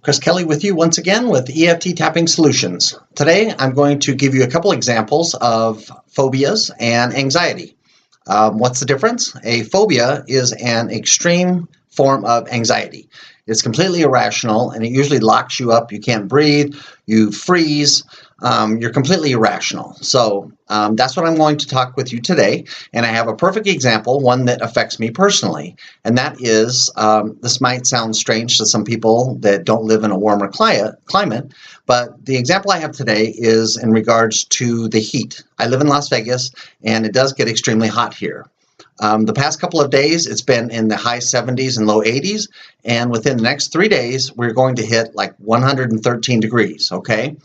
Chris Kelly with you once again with EFT Tapping Solutions. Today I'm going to give you a couple examples of phobias and anxiety. What's the difference? A phobia is an extreme form of anxiety. It's completely irrational and it usually locks you up. You can't breathe, you freeze, you're completely irrational. So that's what I'm going to talk with you today. And I have a perfect example, one that affects me personally. And that is, this might sound strange to some people that don't live in a warmer climate, but the example I have today is in regards to the heat. I live in Las Vegas and it does get extremely hot here. The past couple of days, it's been in the high 70s and low 80s, and within the next 3 days, we're going to hit like 113 degrees, okay?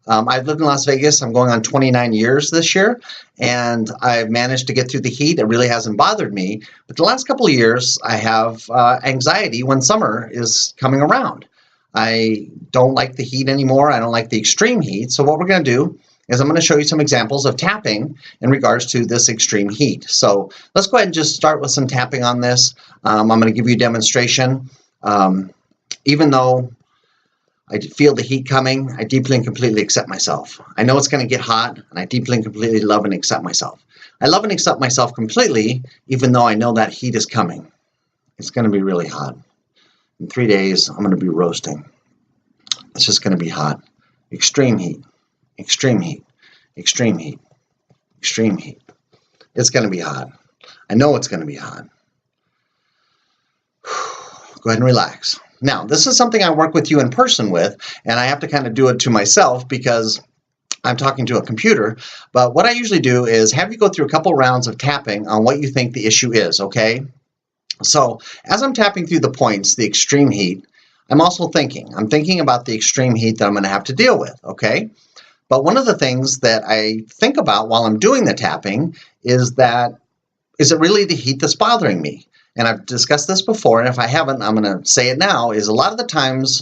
I've lived in Las Vegas. I'm going on 29 years this year, and I've managed to get through the heat. It really hasn't bothered me, but the last couple of years, I have anxiety when summer is coming around. I don't like the heat anymore. I don't like the extreme heat, so what we're going to do is I'm going to show you some examples of tapping in regards to this extreme heat. So let's go ahead and just start with some tapping on this. I'm going to give you a demonstration. Even though I feel the heat coming, I deeply and completely accept myself. I know it's going to get hot, and I deeply and completely love and accept myself. I love and accept myself completely, even though I know that heat is coming. It's going to be really hot. In 3 days, I'm going to be roasting. It's just going to be hot. Extreme heat. Extreme heat, extreme heat, extreme heat. It's going to be hot. I know it's going to be hot. Go ahead and relax. Now, this is something I work with you in person with, and I have to kind of do it to myself because I'm talking to a computer. But what I usually do is have you go through a couple rounds of tapping on what you think the issue is, okay? So as I'm tapping through the points, the extreme heat, I'm also thinking. I'm thinking about the extreme heat that I'm going to have to deal with, okay? But one of the things that I think about while I'm doing the tapping is it really the heat that's bothering me? And I've discussed this before, and if I haven't, I'm going to say it now, is a lot of times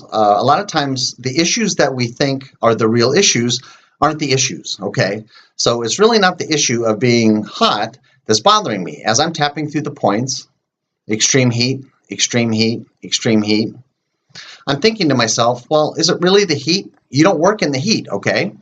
the issues that we think are the real issues aren't the issues, okay? So it's really not the issue of being hot that's bothering me. As I'm tapping through the points, extreme heat, extreme heat, extreme heat, I'm thinking to myself, well, is it really the heat? You don't work in the heat, okay?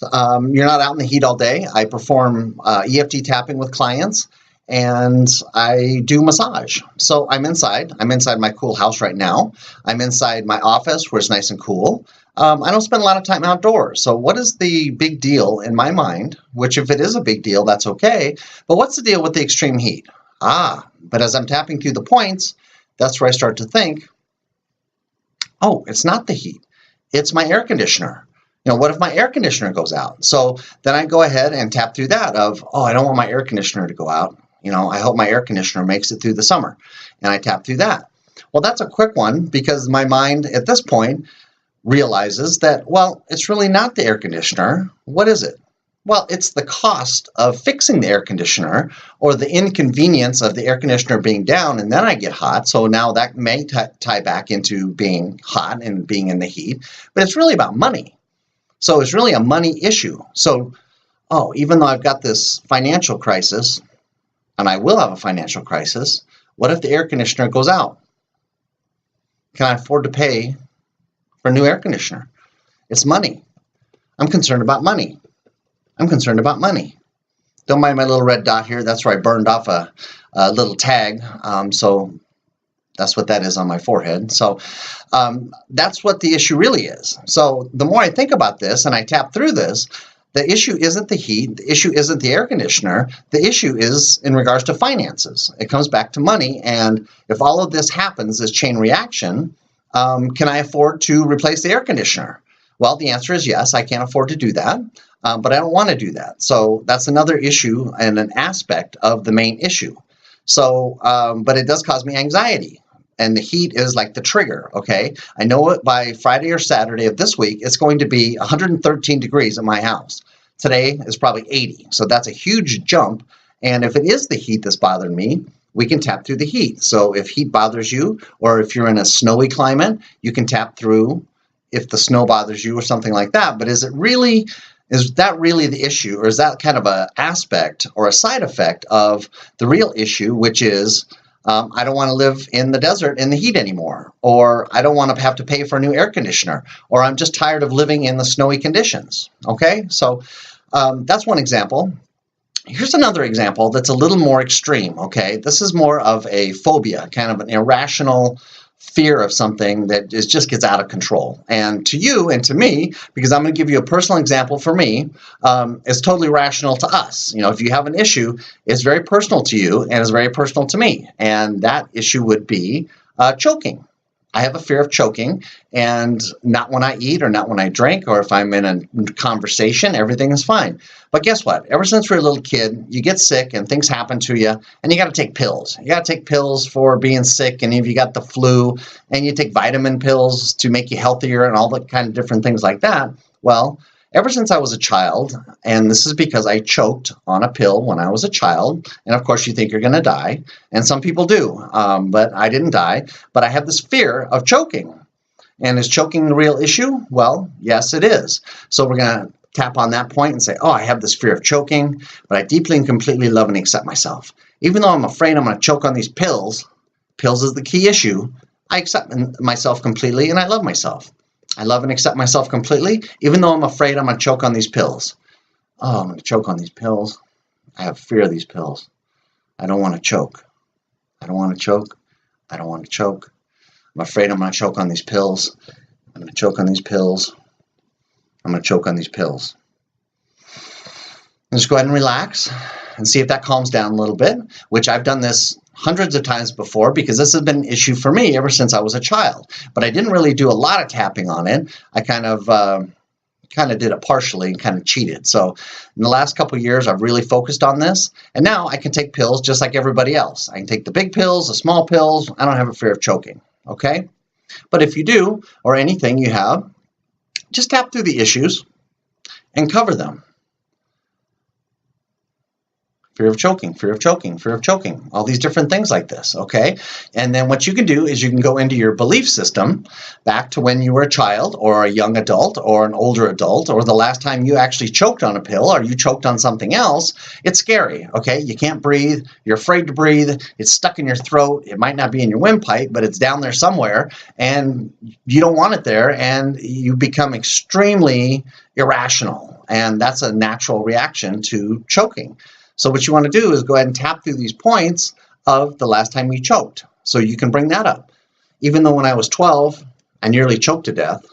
You're not out in the heat all day. I perform EFT tapping with clients, and I do massage. So I'm inside. I'm inside my cool house right now. I'm inside my office where it's nice and cool. I don't spend a lot of time outdoors. So what is the big deal in my mind? Which if it is a big deal, that's okay. But what's the deal with the extreme heat? But as I'm tapping through the points, that's where I start to think, oh, it's not the heat. It's my air conditioner. You know, what if my air conditioner goes out? So then I go ahead and tap through that of, oh, I don't want my air conditioner to go out. You know, I hope my air conditioner makes it through the summer. And I tap through that. Well, that's a quick one because my mind at this point realizes that, well, it's really not the air conditioner. What is it? Well, it's the cost of fixing the air conditioner or the inconvenience of the air conditioner being down and then I get hot. So now that may tie back into being hot and being in the heat. But it's really about money. So it's really a money issue. So, even though I've got this financial crisis, and I will have a financial crisis, what if the air conditioner goes out? Can I afford to pay for a new air conditioner? It's money. I'm concerned about money. I'm concerned about money. Don't mind my little red dot here. That's where I burned off a little tag. So that's what that is on my forehead. So that's what the issue really is. So the more I think about this and I tap through this, the issue isn't the heat. The issue isn't the air conditioner. The issue is in regards to finances. It comes back to money. And if all of this happens, this chain reaction, can I afford to replace the air conditioner? Well, the answer is yes, I can't afford to do that, but I don't want to do that. So that's another issue and an aspect of the main issue. So, but it does cause me anxiety. And the heat is like the trigger, okay? I know it by Friday or Saturday of this week, it's going to be 113 degrees at my house. Today is probably 80, so that's a huge jump. And if it is the heat that's bothering me, we can tap through the heat. So if heat bothers you, or if you're in a snowy climate, you can tap through if the snow bothers you or something like that. But is that really the issue, or is that kind of an aspect or a side effect of the real issue, which is I don't want to live in the desert in the heat anymore, or I don't want to have to pay for a new air conditioner, or I'm just tired of living in the snowy conditions. Okay, so that's one example. Here's another example that's a little more extreme. Okay, this is more of a phobia, kind of an irrational fear of something that just gets out of control. And to you and to me, because I'm going to give you a personal example for me, it's totally rational to us. You know, if you have an issue, it's very personal to you and it's very personal to me. And that issue would be choking. I have a fear of choking, and not when I eat or not when I drink or if I'm in a conversation, everything is fine. But guess what? Ever since you're a little kid, you get sick and things happen to you, and you got to take pills. You got to take pills for being sick, and if you got the flu, and you take vitamin pills to make you healthier and all the kind of different things like that. Well, ever since I was a child, and this is because I choked on a pill when I was a child, and of course you think you're going to die, and some people do, but I didn't die, but I have this fear of choking. And is choking the real issue? Well, yes, it is. So we're going to tap on that point and say, oh, I have this fear of choking, but I deeply and completely love and accept myself. Even though I'm afraid I'm going to choke on these pills, pills is the key issue, I accept myself completely and I love myself. I love and accept myself completely, even though I'm afraid I'm going to choke on these pills. Oh, I'm going to choke on these pills. I have fear of these pills. I don't want to choke. I don't want to choke. I don't want to choke. I'm afraid I'm going to choke on these pills. I'm going to choke on these pills. I'm going to choke on these pills. Just go ahead and relax and see if that calms down a little bit, which I've done this hundreds of times before because this has been an issue for me ever since I was a child. But I didn't really do a lot of tapping on it. I kind of did it partially and kind of cheated. So in the last couple of years, I've really focused on this. And now I can take pills just like everybody else. I can take the big pills, the small pills. I don't have a fear of choking. Okay? But if you do, or anything you have, just tap through the issues and cover them. Fear of choking, fear of choking, fear of choking, all these different things like this, okay? And then what you can do is you can go into your belief system back to when you were a child or a young adult or an older adult or the last time you actually choked on a pill or you choked on something else. It's scary, okay? You can't breathe. You're afraid to breathe. It's stuck in your throat. It might not be in your windpipe, but it's down there somewhere, and you don't want it there, and you become extremely irrational, and that's a natural reaction to choking. So what you want to do is go ahead and tap through these points of the last time you choked. So you can bring that up. Even though when I was 12, I nearly choked to death,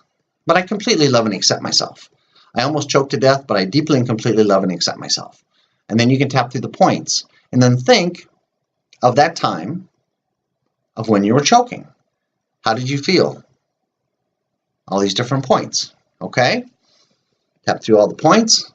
but I completely love and accept myself. I almost choked to death, but I deeply and completely love and accept myself. And then you can tap through the points and then think of that time of when you were choking. How did you feel? All these different points, okay? Tap through all the points.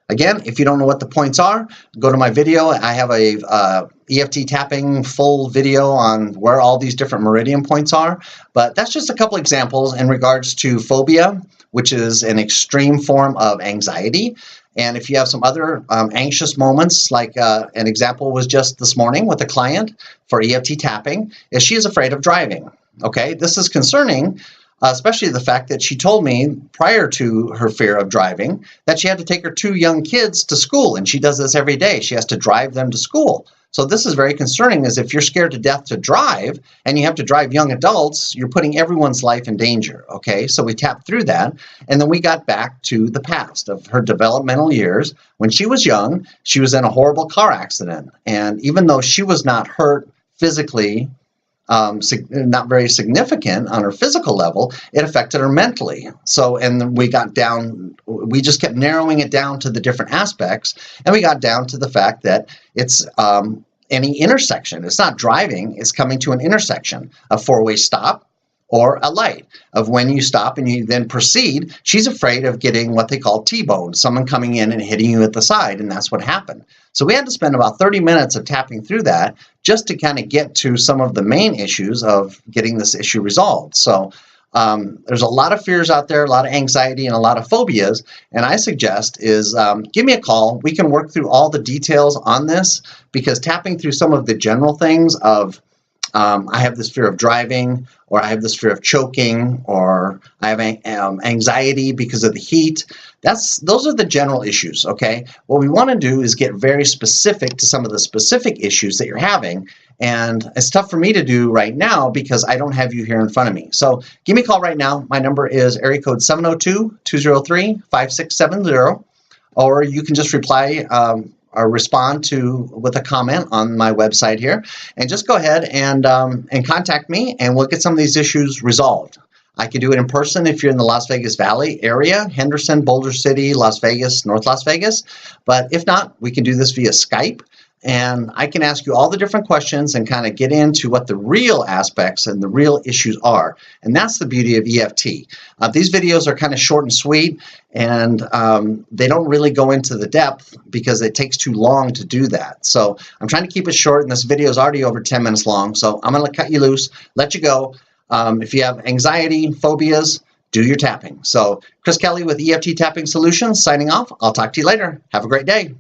Again, if you don't know what the points are, go to my video. I have a EFT tapping full video on where all these different meridian points are. But that's just a couple examples in regards to phobia, which is an extreme form of anxiety. And if you have some other anxious moments, like an example was just this morning with a client for EFT tapping, is she is afraid of driving. Okay, this is concerning. Especially the fact that she told me prior to her fear of driving that she had to take her 2 young kids to school, and she does this every day. She has to drive them to school. So this is very concerning, as if you're scared to death to drive and you have to drive young adults, you're putting everyone's life in danger, okay? So we tapped through that, and then we got back to the past of her developmental years. When she was young, she was in a horrible car accident, and even though she was not hurt physically, not very significant on her physical level, it affected her mentally. So, and we just kept narrowing it down to the different aspects, and we got down to the fact that it's any intersection. It's not driving, it's coming to an intersection, a 4-way stop or a light, of when you stop and you then proceed. She's afraid of getting what they call T-bone, someone coming in and hitting you at the side, and that's what happened. So we had to spend about 30 minutes of tapping through that just to kind of get to some of the main issues of getting this issue resolved. So there's a lot of fears out there, a lot of anxiety, and a lot of phobias, and I suggest is give me a call. We can work through all the details on this, because tapping through some of the general things of I have this fear of driving, or I have this fear of choking, or I have anxiety because of the heat. Those are the general issues, okay? What we want to do is get very specific to some of the specific issues that you're having, And it's tough for me to do right now because I don't have you here in front of me. So give me a call right now. My number is area code 702-203-5670, or you can just reply or respond with a comment on my website here, and just go ahead and contact me, and we'll get some of these issues resolved. I can do it in person if you're in the Las Vegas Valley area, Henderson, Boulder City, Las Vegas, North Las Vegas. But if not, we can do this via Skype, and I can ask you all the different questions and kind of get into what the real aspects and the real issues are. And that's the beauty of EFT. These videos are kind of short and sweet, and they don't really go into the depth because it takes too long to do that. So I'm trying to keep it short, and this video is already over 10 minutes long. So I'm going to cut you loose, let you go. If you have anxiety, phobias, do your tapping. So Chris Kelly with EFT Tapping Solutions signing off. I'll talk to you later. Have a great day.